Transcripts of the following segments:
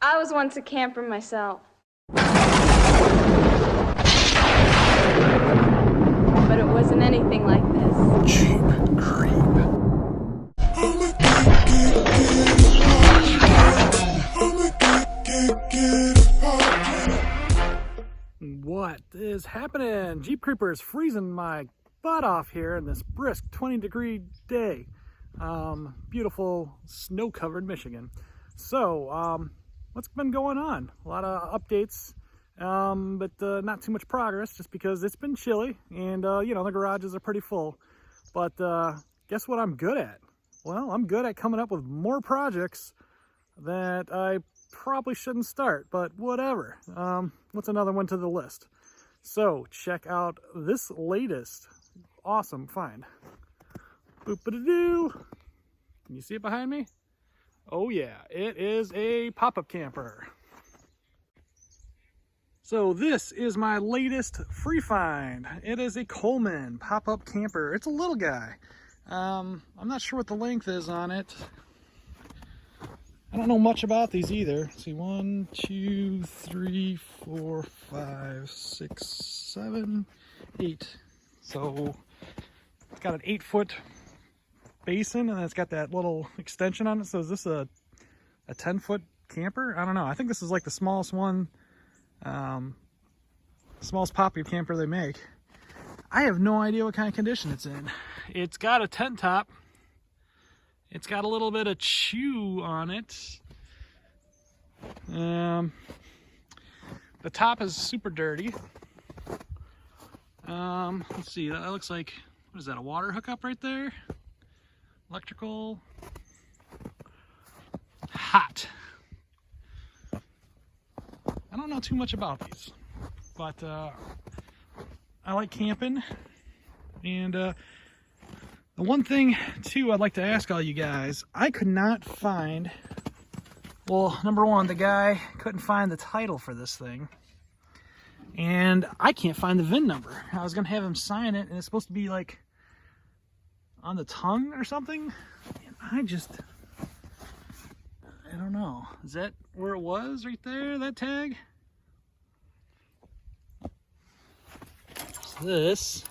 I was once a camper myself. But it wasn't anything like this. Cheap creep. What is happening? Jeep Creeper is freezing my butt off here in this brisk 20-degree day. Beautiful snow-covered Michigan. So, what's been going on? A lot of updates, but not too much progress just because it's been chilly and, you know, the garages are pretty full. But guess what I'm good at? Well, I'm good at coming up with more projects that I probably shouldn't start, but whatever. What's another one to the list? So check out this latest awesome find. Boop-a-doo. Can you see it behind me? Oh yeah, it is a pop-up camper. So this is my latest free find. It is a Coleman pop-up camper. It's a little guy. I'm not sure what the length is on it. I don't know much about these either. Let's see, 1, 2, 3, 4, 5, 6, 7, 8. So it's got an 8-foot basin and it's got that little extension on it. So is this a 10-foot camper? I don't know. I think this is like the smallest one, smallest pop-up camper they make. I have no idea what kind of condition it's in. It's got a tent top. It's got a little bit of chew on it. The top is super dirty. Let's see, that looks like, what is that, a water hookup right there? Electrical. Hot. I don't know too much about these, but I like camping. And the one thing too I'd like to ask all you guys, I could not find, well, number one, the guy couldn't find the title for this thing, and I can't find the VIN number. I was gonna have him sign it, and it's supposed to be like on the tongue or something, and I don't know. Is that where it was right there, that tag? So this,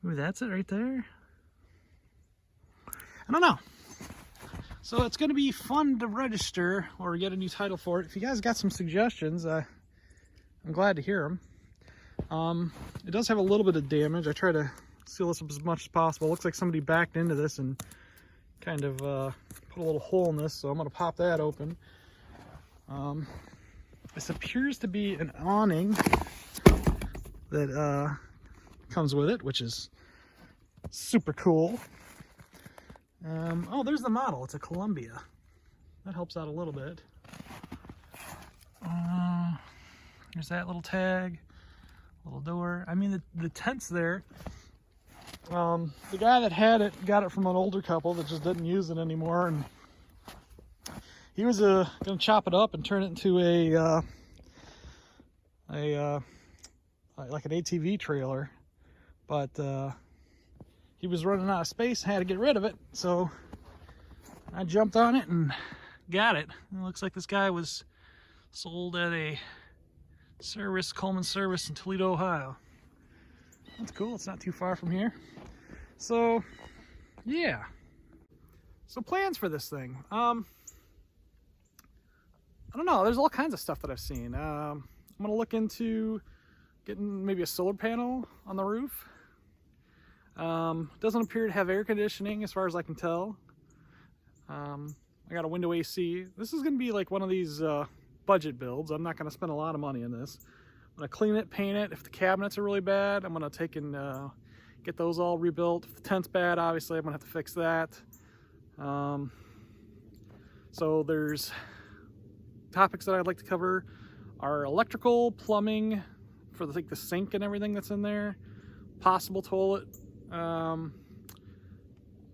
ooh, that's it right there. I don't know. So it's going to be fun to register or get a new title for it. If you guys got some suggestions, I'm glad to hear them. It does have a little bit of damage. I try to seal this up as much as possible. It looks like somebody backed into this and kind of put a little hole in this, so I'm going to pop that open. This appears to be an awning that comes with it, which is super cool. Oh, there's the model. It's a Columbia. That helps out a little bit. There's that little tag, little door. I mean, the tent's there. The guy that had it got it from an older couple that just didn't use it anymore, and he was gonna chop it up and turn it into like an ATV trailer, but he was running out of space, had to get rid of it, so I jumped on it and got it. It looks like this guy was sold at a Coleman service in Toledo, Ohio. That's cool. It's not too far from here. So yeah, so plans for this thing, I don't know, there's all kinds of stuff that I've seen. I'm gonna look into getting maybe a solar panel on the roof. Doesn't appear to have air conditioning as far as I can tell. I got a window AC. This is gonna be like one of these budget builds. I'm not gonna spend a lot of money on this. I'm gonna clean it, paint it. If the cabinets are really bad, I'm gonna take and get those all rebuilt. If the tent's bad, obviously I'm gonna have to fix that. So there's topics that I'd like to cover are electrical, plumbing for like the sink and everything that's in there, possible toilet.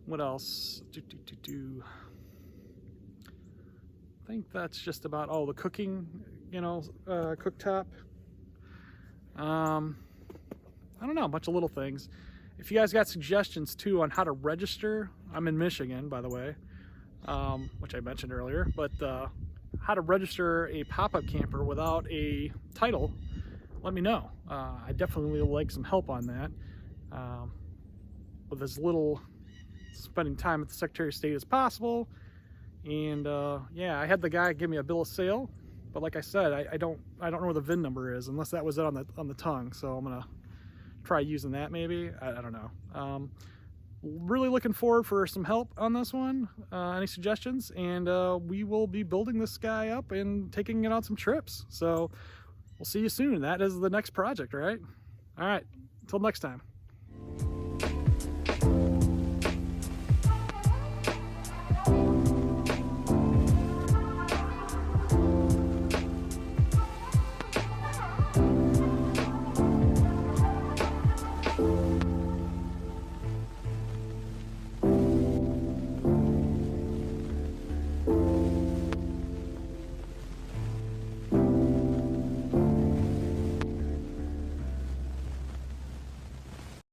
What else? I think that's just about all. The cooking, you know, cooktop. I don't know, a bunch of little things. If you guys got suggestions too on how to register, I'm in Michigan, by the way, which I mentioned earlier, but how to register a pop-up camper without a title, let me know. I definitely would like some help on that. With as little spending time at the Secretary of State as possible. And yeah, I had the guy give me a bill of sale, but like I said, I don't know where the VIN number is unless that was it on the tongue. So I'm gonna try using that maybe. I don't know. Really looking forward for some help on this one. Any suggestions? And we will be building this guy up and taking it on some trips. So we'll see you soon. That is the next project, right? All right. Until next time.